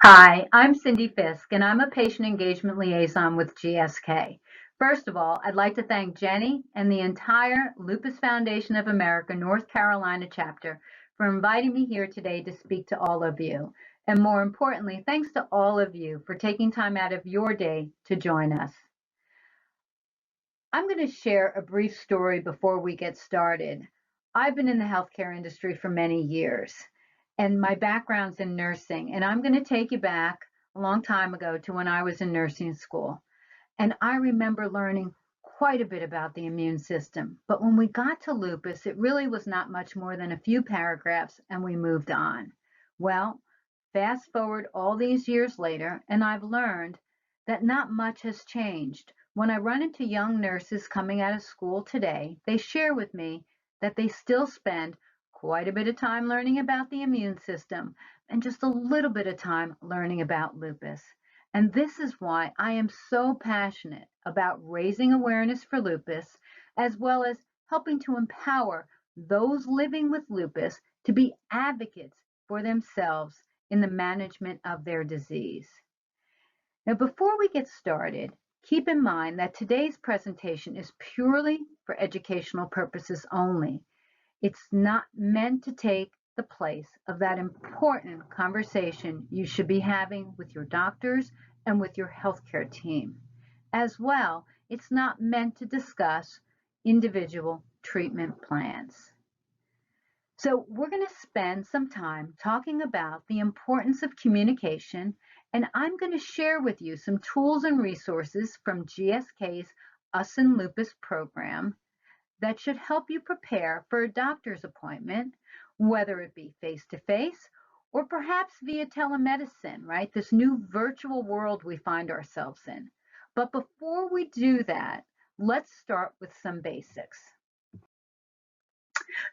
Hi, I'm Cindy Fiske, and I'm a Patient Engagement Liaison with GSK. First of all, I'd like to thank Jenny and the entire Lupus Foundation of America North Carolina chapter for inviting me here today to speak to all of you. And more importantly, thanks to all of you for taking time out of your day to join us. I'm going to share a brief story before we get started. I've been in the healthcare industry for many years, and my background's in nursing, and I'm going to take you back a long time ago to when I was in nursing school. And I remember learning quite a bit about the immune system. But when we got to lupus, it really was not much more than a few paragraphs, and we moved on. Well, fast forward all these years later, and I've learned that not much has changed. When I run into young nurses coming out of school today, they share with me that they still spend quite a bit of time learning about the immune system and just a little bit of time learning about lupus. And this is why I am so passionate about raising awareness for lupus, as well as helping to empower those living with lupus to be advocates for themselves in the management of their disease. Now, before we get started, keep in mind that today's presentation is purely for educational purposes only. It's not meant to take the place of that important conversation you should be having with your doctors and with your healthcare team. As well, it's not meant to discuss individual treatment plans. So we're going to spend some time talking about the importance of communication, and I'm going to share with you some tools and resources from GSK's Us in Lupus program that should help you prepare for a doctor's appointment, whether it be face-to-face or perhaps via telemedicine, right? This new virtual world we find ourselves in. But before we do that, let's start with some basics.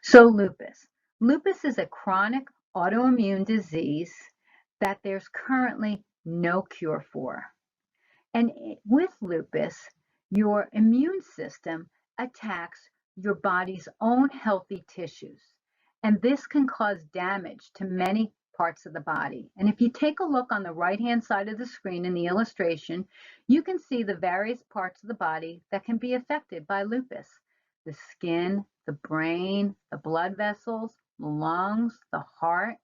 So lupus. Lupus is a chronic autoimmune disease that there's currently no cure for. And with lupus, your immune system attacks your body's own healthy tissues. And this can cause damage to many parts of the body. And if you take a look on the right-hand side of the screen in the illustration, you can see the various parts of the body that can be affected by lupus. The skin, the brain, the blood vessels, the lungs, the heart,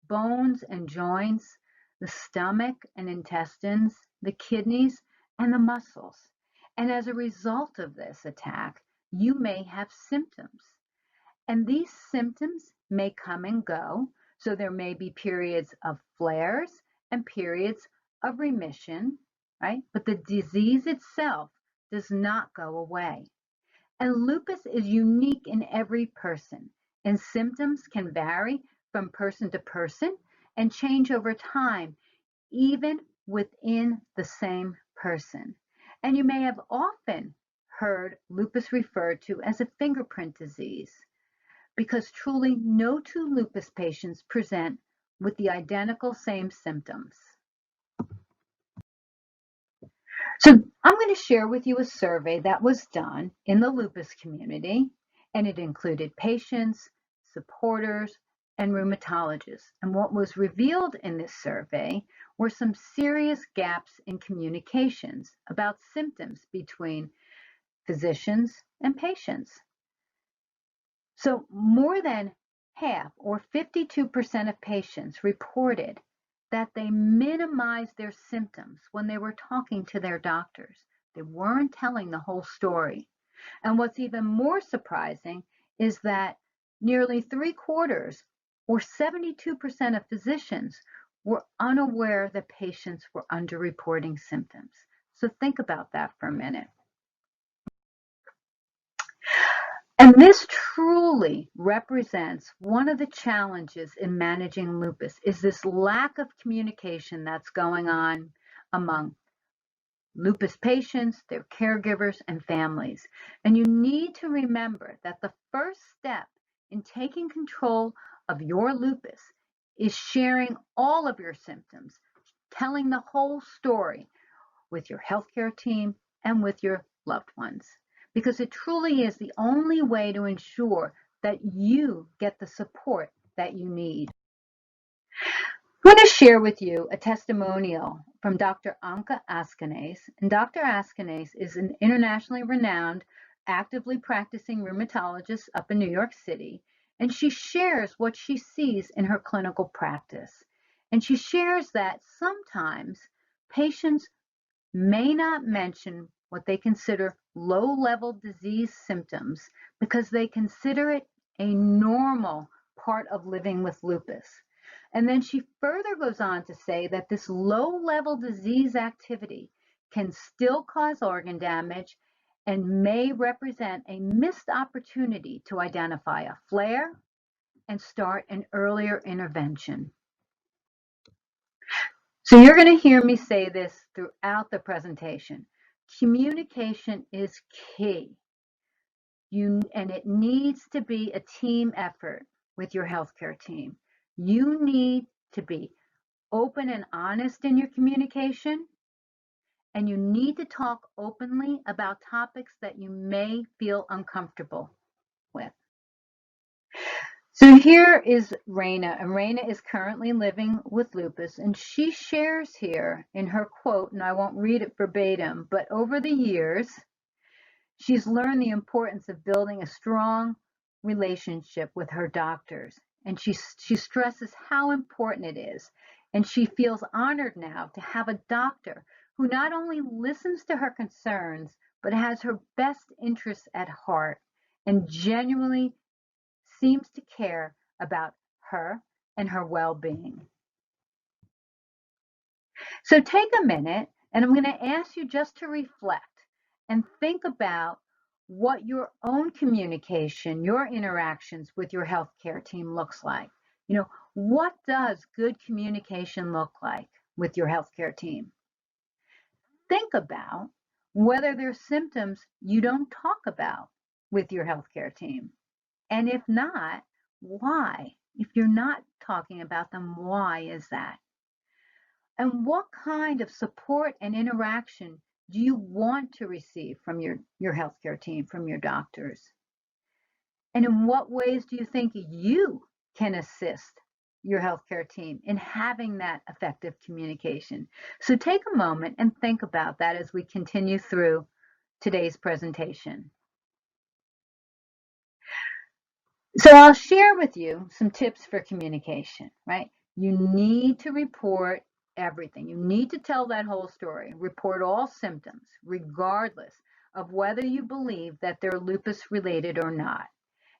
bones and joints, the stomach and intestines, the kidneys, and the muscles. And as a result of this attack, you may have symptoms. And these symptoms may come and go. So there may be periods of flares and periods of remission, right? But the disease itself does not go away. And lupus is unique in every person, and symptoms can vary from person to person and change over time, even within the same person. And you may have often heard lupus referred to as a fingerprint disease, because truly no two lupus patients present with the identical same symptoms. So I'm going to share with you a survey that was done in the lupus community, and it included patients, supporters, and rheumatologists. And what was revealed in this survey were some serious gaps in communications about symptoms between physicians and patients. So more than half, or 52% of patients reported that they minimized their symptoms when they were talking to their doctors. They weren't telling the whole story. And what's even more surprising is that nearly 3/4, or 72% of physicians, were unaware that patients were underreporting symptoms. So think about that for a minute. And this truly represents one of the challenges in managing lupus, is this lack of communication that's going on among lupus patients, their caregivers, and families. And you need to remember that the first step in taking control of your lupus is sharing all of your symptoms, telling the whole story with your healthcare team and with your loved ones, because it truly is the only way to ensure that you get the support that you need. I'm going to share with you a testimonial from Dr. Anka Askanase. And Dr. Askanase is an internationally renowned, actively practicing rheumatologist up in New York City. And she shares what she sees in her clinical practice. And she shares that sometimes patients may not mention what they consider low-level disease symptoms because they consider it a normal part of living with lupus. And then she further goes on to say that this low-level disease activity can still cause organ damage and may represent a missed opportunity to identify a flare and start an earlier intervention. So you're going to hear me say this throughout the presentation. Communication is key. And it needs to be a team effort with your healthcare team. You need to be open and honest in your communication, and you need to talk openly about topics that you may feel uncomfortable with. So here is Reina, and Reina is currently living with lupus, and she shares here in her quote, and I won't read it verbatim, but over the years, she's learned the importance of building a strong relationship with her doctors, and she stresses how important it is, and she feels honored now to have a doctor who not only listens to her concerns, but has her best interests at heart and genuinely seems to care about her and her well-being. So take a minute, and I'm going to ask you just to reflect and think about what your own communication, your interactions with your healthcare team looks like. You know, what does good communication look like with your healthcare team? Think about whether there's symptoms you don't talk about with your healthcare team. And if not, why? If you're not talking about them, why is that? And what kind of support and interaction do you want to receive from your healthcare team, from your doctors? And in what ways do you think you can assist your healthcare team in having that effective communication? So take a moment and think about that as we continue through today's presentation. So I'll share with you some tips for communication, right? You need to report everything. You need to tell that whole story. Report all symptoms, regardless of whether you believe that they're lupus related or not.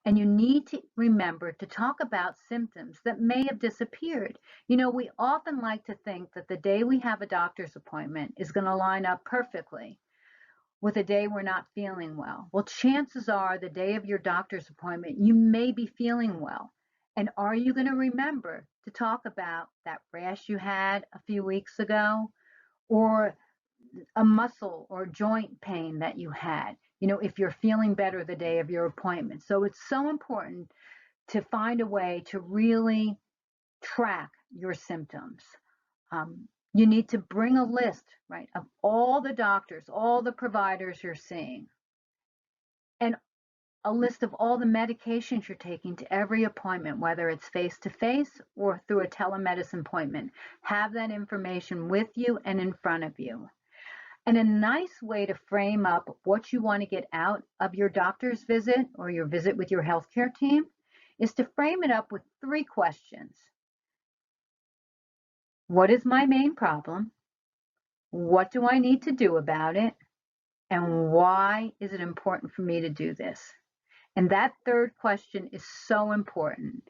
And you need to remember to talk about symptoms that may have disappeared. You know, we often like to think that the day we have a doctor's appointment is going to line up perfectly with a day we're not feeling well. Well, chances are the day of your doctor's appointment, you may be feeling well. And are you going to remember to talk about that rash you had a few weeks ago, or a muscle or joint pain that you had, you know, if you're feeling better the day of your appointment? So it's so important to find a way to really track your symptoms. You need to bring a list, right, of all the doctors, all the providers you're seeing, and a list of all the medications you're taking to every appointment, whether it's face-to-face or through a telemedicine appointment. Have that information with you and in front of you. And a nice way to frame up what you want to get out of your doctor's visit or your visit with your healthcare team is to frame it up with 3 questions. What is my main problem? What do I need to do about it? And why is it important for me to do this? And that 3rd question is so important.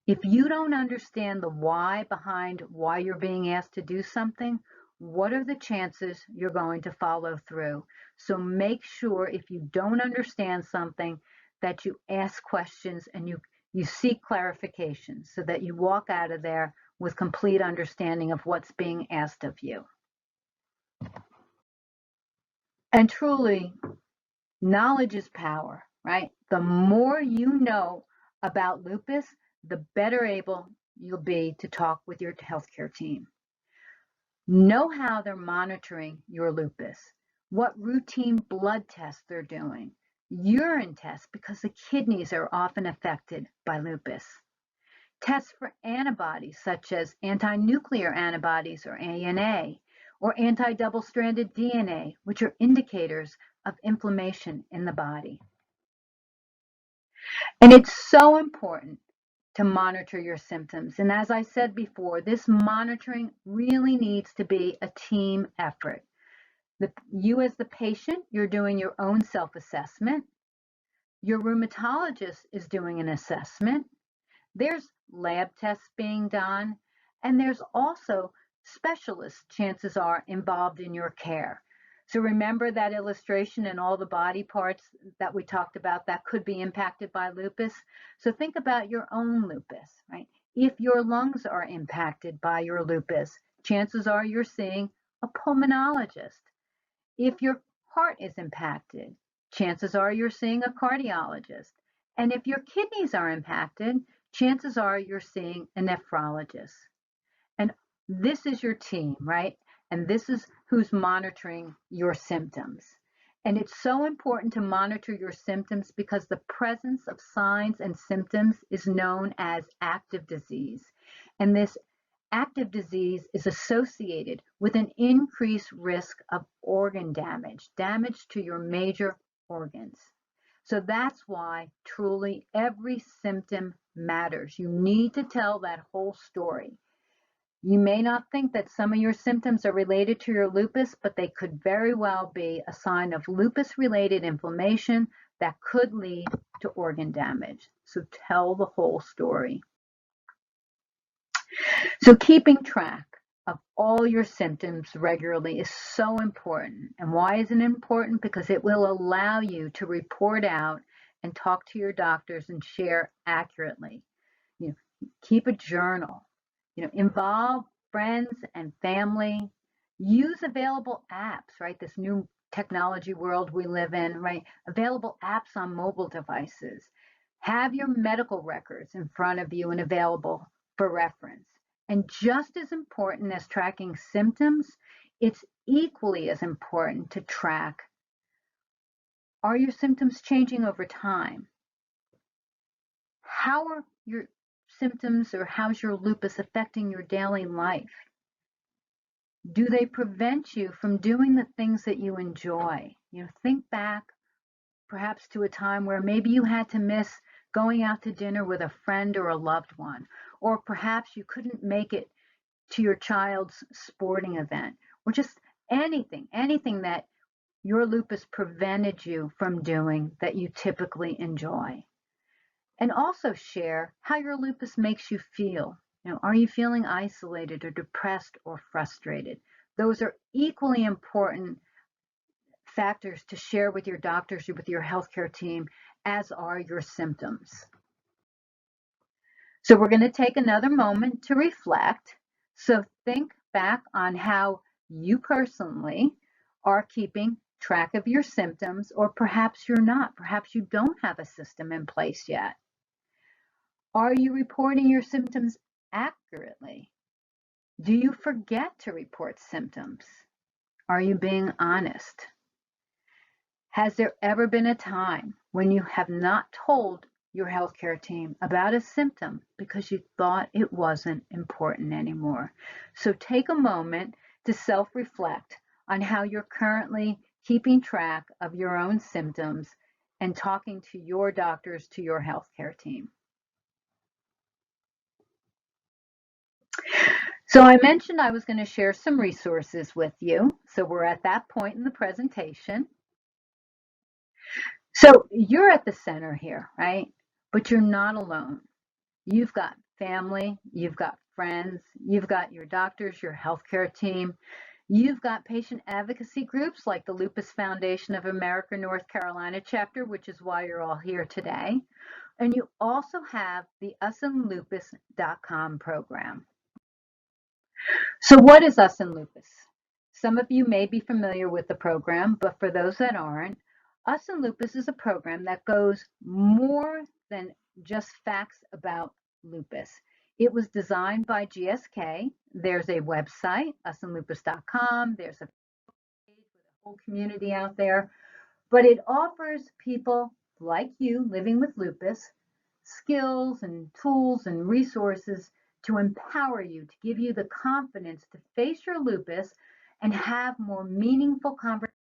If you don't understand the why behind why you're being asked to do something, what are the chances you're going to follow through? So make sure if you don't understand something that you ask questions and you seek clarification so that you walk out of there with complete understanding of what's being asked of you. And truly, knowledge is power, right? The more you know about lupus, the better able you'll be to talk with your healthcare team. Know how they're monitoring your lupus, what routine blood tests they're doing, urine tests, because the kidneys are often affected by lupus. Tests for antibodies such as anti-nuclear antibodies or ANA, or anti-double-stranded DNA, which are indicators of inflammation in the body. And it's so important to monitor your symptoms. And as I said before, this monitoring really needs to be a team effort. You as the patient, you're doing your own self-assessment. Your rheumatologist is doing an assessment. There's lab tests being done, and there's also specialists, chances are, involved in your care. So remember that illustration and all the body parts that we talked about that could be impacted by lupus? So think about your own lupus, right? If your lungs are impacted by your lupus, chances are you're seeing a pulmonologist. If your heart is impacted, chances are you're seeing a cardiologist. And if your kidneys are impacted, chances are you're seeing a nephrologist. And this is your team, right? And this is who's monitoring your symptoms. And it's so important to monitor your symptoms because the presence of signs and symptoms is known as active disease. And this active disease is associated with an increased risk of organ damage, damage to your major organs. So that's why truly every symptom matters. You need to tell that whole story. You may not think that some of your symptoms are related to your lupus, but they could very well be a sign of lupus-related inflammation that could lead to organ damage. So tell the whole story. So keeping track of all your symptoms regularly is so important. And why is it important? Because it will allow you to report out and talk to your doctors and share accurately. Keep a journal. Involve friends and family. Use available apps, right? This new technology world we live in, right? Available apps on mobile devices. Have your medical records in front of you and available for reference. And just as important as tracking symptoms, it's equally as important to track, are your symptoms changing over time? How are your symptoms or how's your lupus affecting your daily life? Do they prevent you from doing the things that you enjoy? Think back perhaps to a time where maybe you had to miss going out to dinner with a friend or a loved one, or perhaps you couldn't make it to your child's sporting event, or just anything that your lupus prevented you from doing that you typically enjoy. And also share how your lupus makes you feel. Are you feeling isolated or depressed or frustrated? Those are equally important factors to share with your doctors or with your healthcare team, as are your symptoms. So we're going to take another moment to reflect. So think back on how you personally are keeping track of your symptoms, or perhaps you're not. Perhaps you don't have a system in place yet. Are you reporting your symptoms accurately? Do you forget to report symptoms? Are you being honest? Has there ever been a time when you have not told your healthcare team about a symptom because you thought it wasn't important anymore? So take a moment to self-reflect on how you're currently keeping track of your own symptoms and talking to your doctors, to your healthcare team. So I mentioned I was going to share some resources with you. So we're at that point in the presentation. So you're at the center here, right? But you're not alone. You've got family, you've got friends, you've got your doctors, your healthcare team. You've got patient advocacy groups like the Lupus Foundation of America North Carolina chapter, which is why you're all here today. And you also have the usinlupus.com program. So what is Us in Lupus? Some of you may be familiar with the program, but for those that aren't, Us in Lupus is a program that goes more than just facts about lupus. It was designed by GSK. There's a website, usinlupus.com. There's a page with a whole community out there, but it offers people like you living with lupus skills and tools and resources to empower you, to give you the confidence to face your lupus and have more meaningful conversations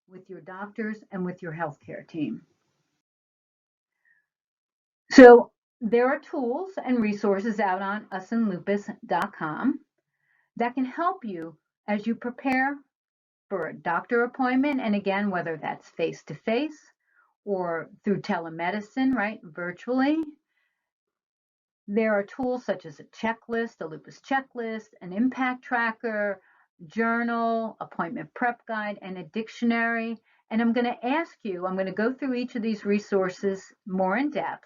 with your doctors and with your healthcare team. So there are tools and resources out on usandlupus.com that can help you as you prepare for a doctor appointment. And again, whether that's face-to-face or through telemedicine, right, virtually. There are tools such as a checklist, a lupus checklist, an impact tracker, journal, appointment prep guide, and a dictionary. And I'm going to ask you, I'm going to go through each of these resources more in depth,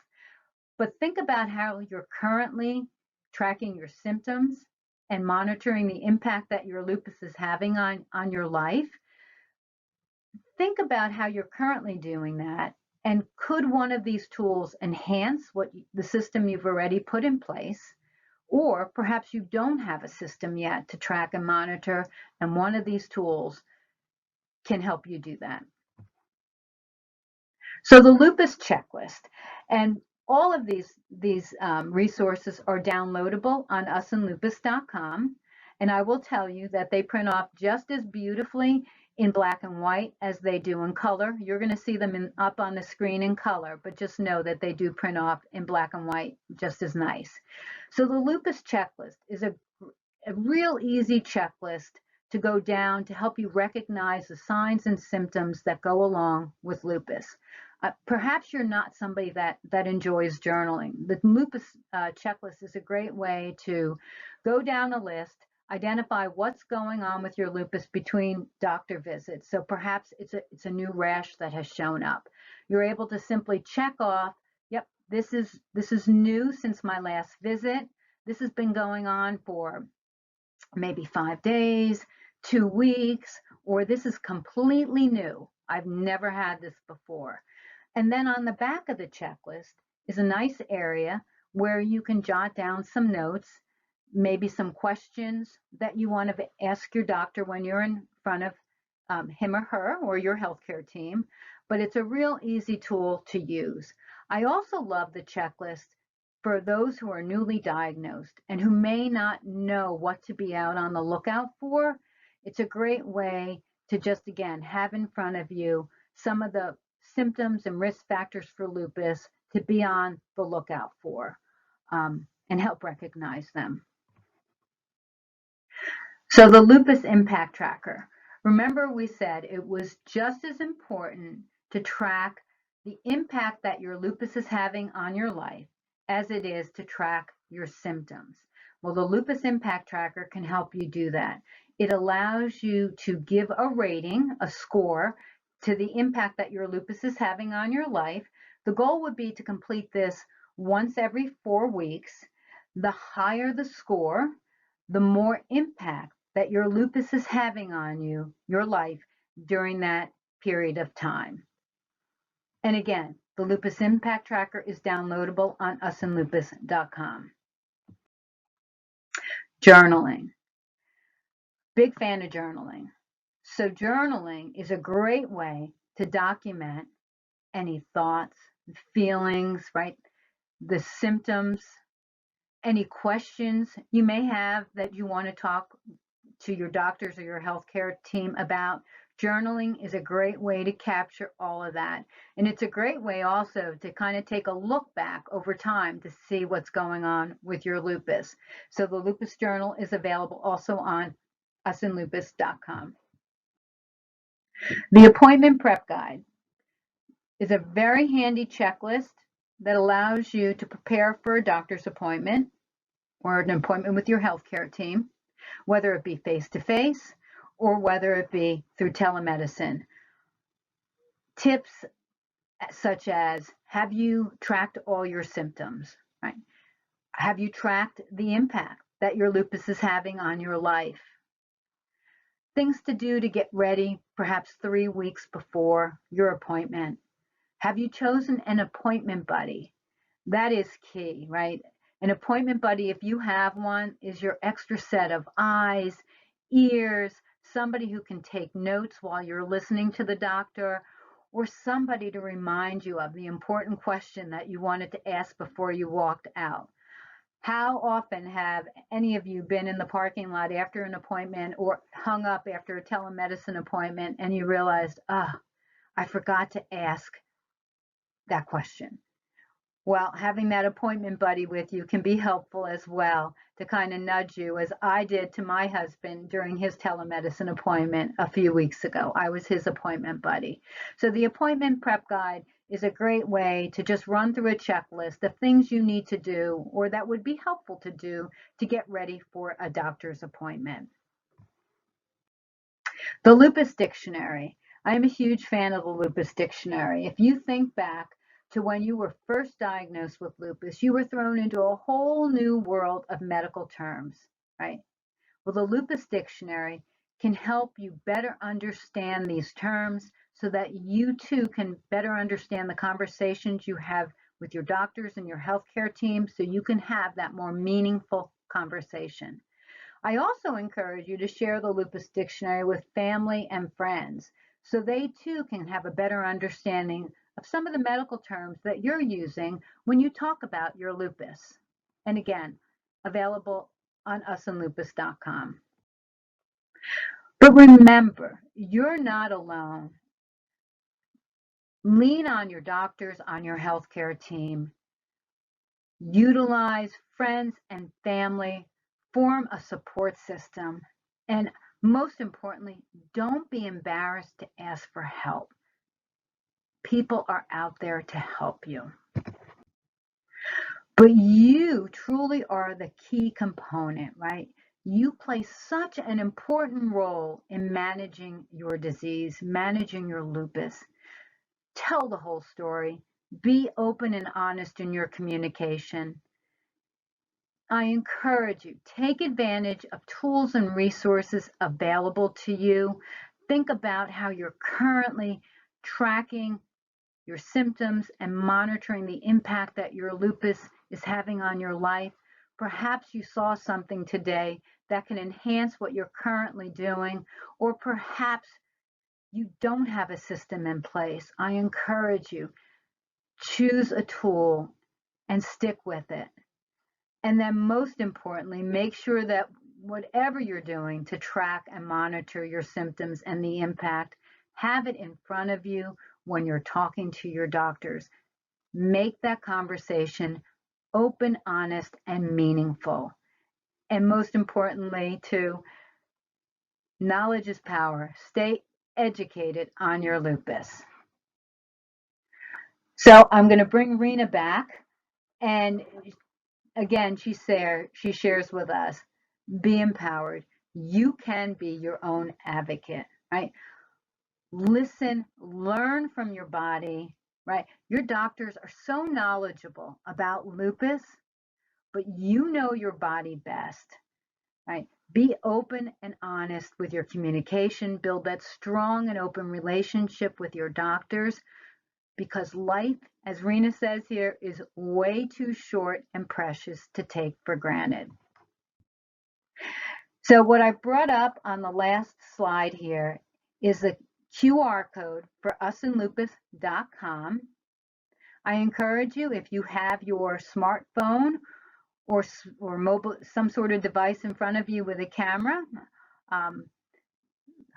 but think about how you're currently tracking your symptoms and monitoring the impact that your lupus is having on your life. Think about how you're currently doing that. And could one of these tools enhance the system you've already put in place? Or perhaps you don't have a system yet to track and monitor, and one of these tools can help you do that. So the Lupus Checklist, and all of these resources are downloadable on usandlupus.com. And I will tell you that they print off just as beautifully in black and white as they do in color. You're going to see them up on the screen in color, but just know that they do print off in black and white just as nice. So the Lupus Checklist is a real easy checklist to go down to help you recognize the signs and symptoms that go along with lupus. Perhaps you're not somebody that enjoys journaling. The Lupus Checklist is a great way to go down a list, identify what's going on with your lupus between doctor visits. So perhaps it's a new rash that has shown up. You're able to simply check off, yep, this is new since my last visit. This has been going on for maybe 5 days, 2 weeks, or this is completely new. I've never had this before. And then on the back of the checklist is a nice area where you can jot down some notes, maybe some questions that you want to ask your doctor when you're in front of him or her or your healthcare team. But it's a real easy tool to use. I also love the checklist for those who are newly diagnosed and who may not know what to be out on the lookout for. It's a great way to just, again, have in front of you some of the symptoms and risk factors for lupus to be on the lookout for and help recognize them. So the Lupus Impact Tracker. Remember we said it was just as important to track the impact that your lupus is having on your life as it is to track your symptoms. Well, the Lupus Impact Tracker can help you do that. It allows you to give a rating, a score, to the impact that your lupus is having on your life. The goal would be to complete this once every 4 weeks. The higher the score, the more impact that your lupus is having on your life during that period of time. And again, the Lupus Impact Tracker is downloadable on usandlupus.com. Journaling. Big fan of journaling. So journaling is a great way to document any thoughts, feelings, right? The symptoms, any questions you may have that you want to talk to your doctors or your healthcare team about. Journaling is a great way to capture all of that. And it's a great way also to kind of take a look back over time to see what's going on with your lupus. So the Lupus Journal is available also on usandlupus.com. The Appointment Prep Guide is a very handy checklist that allows you to prepare for a doctor's appointment or an appointment with your healthcare team, whether it be face-to-face or whether it be through telemedicine. Tips such as, have you tracked all your symptoms, right? Have you tracked the impact that your lupus is having on your life? Things to do to get ready perhaps 3 weeks before your appointment. Have you chosen an appointment buddy? That is key, right? An appointment buddy, if you have one, is your extra set of eyes, ears, somebody who can take notes while you're listening to the doctor, or somebody to remind you of the important question that you wanted to ask before you walked out. How often have any of you been in the parking lot after an appointment or hung up after a telemedicine appointment and you realized, I forgot to ask that question? Well, having that appointment buddy with you can be helpful as well to kind of nudge you, as I did to my husband during his telemedicine appointment a few weeks ago. I was his appointment buddy. So the appointment prep guide is a great way to just run through a checklist of things you need to do or that would be helpful to do to get ready for a doctor's appointment. The Lupus Dictionary. I am a huge fan of the Lupus Dictionary. If you think back to when you were first diagnosed with lupus, you were thrown into a whole new world of medical terms, right? Well, the Lupus Dictionary can help you better understand these terms so that you too can better understand the conversations you have with your doctors and your healthcare team so you can have that more meaningful conversation. I also encourage you to share the Lupus Dictionary with family and friends so they too can have a better understanding of some of the medical terms that you're using when you talk about your lupus. And again, available on usandlupus.com. But remember, you're not alone. Lean on your doctors, on your healthcare team. Utilize friends and family. Form a support system. And most importantly, don't be embarrassed to ask for help. People are out there to help you. But you truly are the key component, right? You play such an important role in managing your disease, managing your lupus. Tell the whole story. Be open and honest in your communication. I encourage you, take advantage of tools and resources available to you. Think about how you're currently tracking your symptoms and monitoring the impact that your lupus is having on your life. Perhaps you saw something today that can enhance what you're currently doing, or perhaps you don't have a system in place. I encourage you, choose a tool and stick with it. And then most importantly, make sure that whatever you're doing to track and monitor your symptoms and the impact, have it in front of you when you're talking to your doctors. Make that conversation open, honest, and meaningful. And most importantly, too, knowledge is power. Stay educated on your lupus. So I'm going to bring Reina back, and again, she shares with us, be empowered. You can be your own advocate, right? Listen, learn from your body, right? Your doctors are so knowledgeable about lupus, but you know your body best, right? Be open and honest with your communication. Build that strong and open relationship with your doctors, because life, as Reina says here, is way too short and precious to take for granted. So what I brought up on the last slide here is the QR code for usandlupus.com. I encourage you, if you have your smartphone or mobile, some sort of device in front of you with a camera,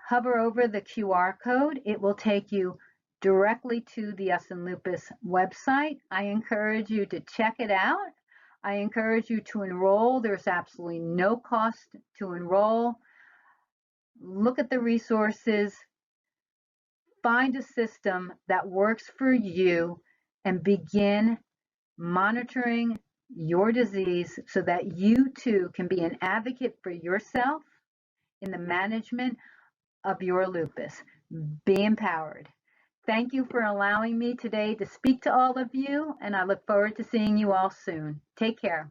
hover over the QR code. It will take you directly to the Us and Lupus website. I encourage you to check it out. I encourage you to enroll. There's absolutely no cost to enroll. Look at the resources. Find a system that works for you and begin monitoring your disease so that you too can be an advocate for yourself in the management of your lupus. Be empowered. Thank you for allowing me today to speak to all of you, and I look forward to seeing you all soon. Take care.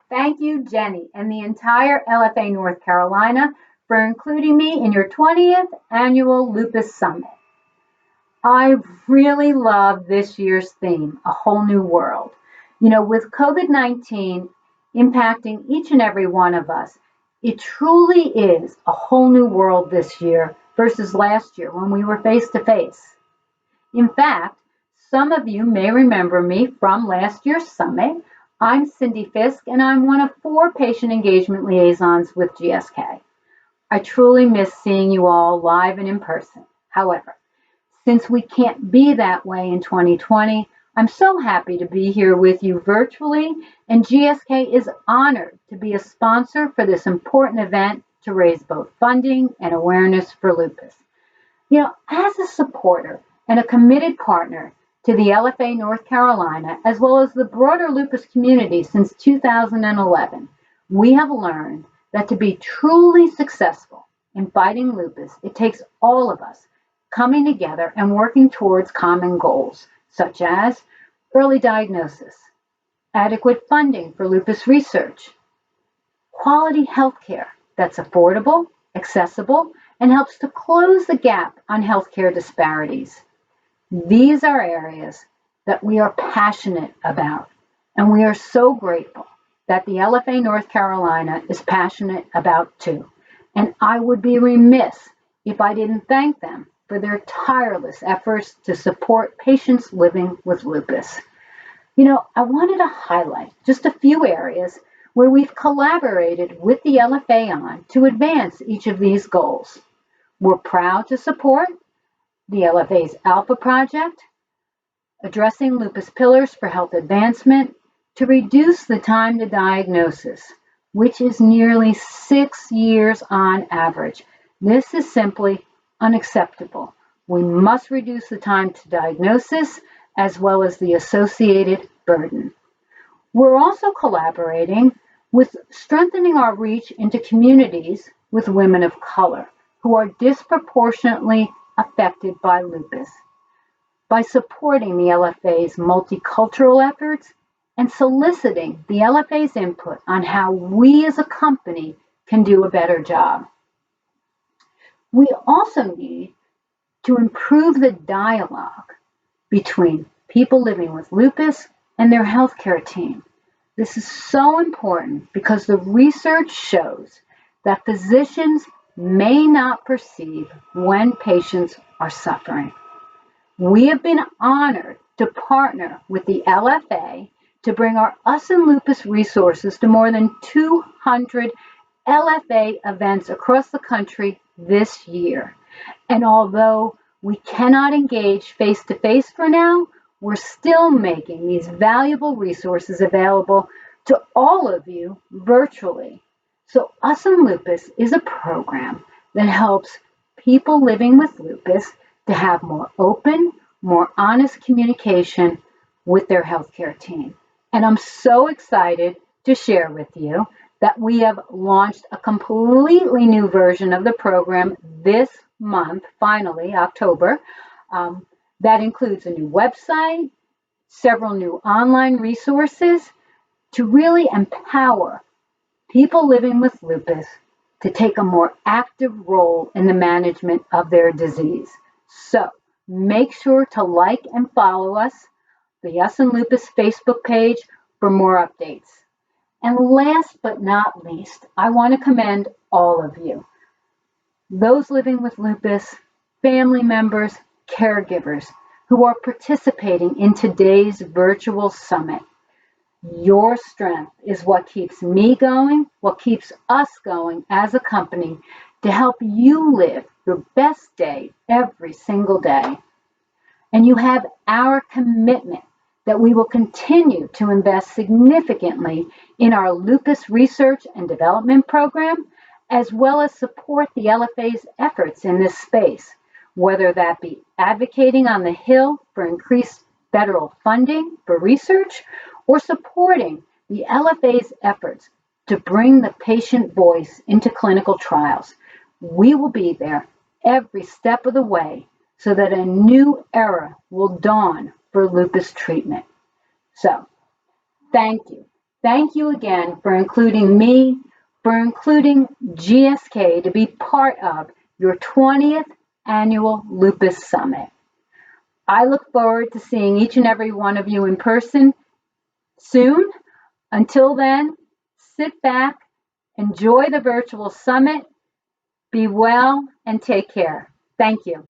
Thank you, Jenny, and the entire LFA North Carolina for including me in your 20th Annual Lupus Summit. I really love this year's theme, A Whole New World. With COVID-19 impacting each and every one of us, it truly is a whole new world this year versus last year when we were face to face. In fact, some of you may remember me from last year's summit. I'm Cindy Fisk, and I'm one of 4 patient engagement liaisons with GSK. I truly miss seeing you all live and in person. However, since we can't be that way in 2020, I'm so happy to be here with you virtually, and GSK is honored to be a sponsor for this important event to raise both funding and awareness for lupus. As a supporter and a committed partner to the LFA North Carolina, as well as the broader lupus community since 2011, we have learned that to be truly successful in fighting lupus, it takes all of us coming together and working towards common goals, such as early diagnosis, adequate funding for lupus research, quality healthcare that's affordable, accessible, and helps to close the gap on healthcare disparities. These are areas that we are passionate about, and we are so grateful that the LFA North Carolina is passionate about too. And I would be remiss if I didn't thank them for their tireless efforts to support patients living with lupus. I wanted to highlight just a few areas where we've collaborated with the LFA on to advance each of these goals. We're proud to support the LFA's Alpha Project, addressing lupus pillars for health advancement to reduce the time to diagnosis, which is nearly 6 years on average. This is simply unacceptable. We must reduce the time to diagnosis as well as the associated burden. We're also collaborating with strengthening our reach into communities with women of color who are disproportionately affected by lupus by supporting the LFA's multicultural efforts and soliciting the LFA's input on how we as a company can do a better job. We also need to improve the dialogue between people living with lupus and their healthcare team. This is so important because the research shows that physicians may not perceive when patients are suffering. We have been honored to partner with the LFA to bring our Us and Lupus resources to more than 200 LFA events across the country this year. And although we cannot engage face-to-face for now, we're still making these valuable resources available to all of you virtually. So Us and Lupus is a program that helps people living with lupus to have more open, more honest communication with their healthcare team. And I'm so excited to share with you that we have launched a completely new version of the program this month, finally, October, that includes a new website, several new online resources to really empower people living with lupus to take a more active role in the management of their disease. So make sure to like and follow us, the Us and Lupus Facebook page, for more updates. And last but not least, I want to commend all of you, those living with lupus, family members, caregivers who are participating in today's virtual summit. Your strength is what keeps me going, what keeps us going as a company to help you live your best day every single day. And you have our commitment that we will continue to invest significantly in our lupus research and development program, as well as support the LFA's efforts in this space, whether that be advocating on the Hill for increased federal funding for research or supporting the LFA's efforts to bring the patient voice into clinical trials. We will be there every step of the way so that a new era will dawn for lupus treatment. So, thank you. Thank you again for including me, for including GSK to be part of your 20th Annual Lupus Summit. I look forward to seeing each and every one of you in person soon. Until then, sit back, enjoy the virtual summit, be well, and take care. Thank you.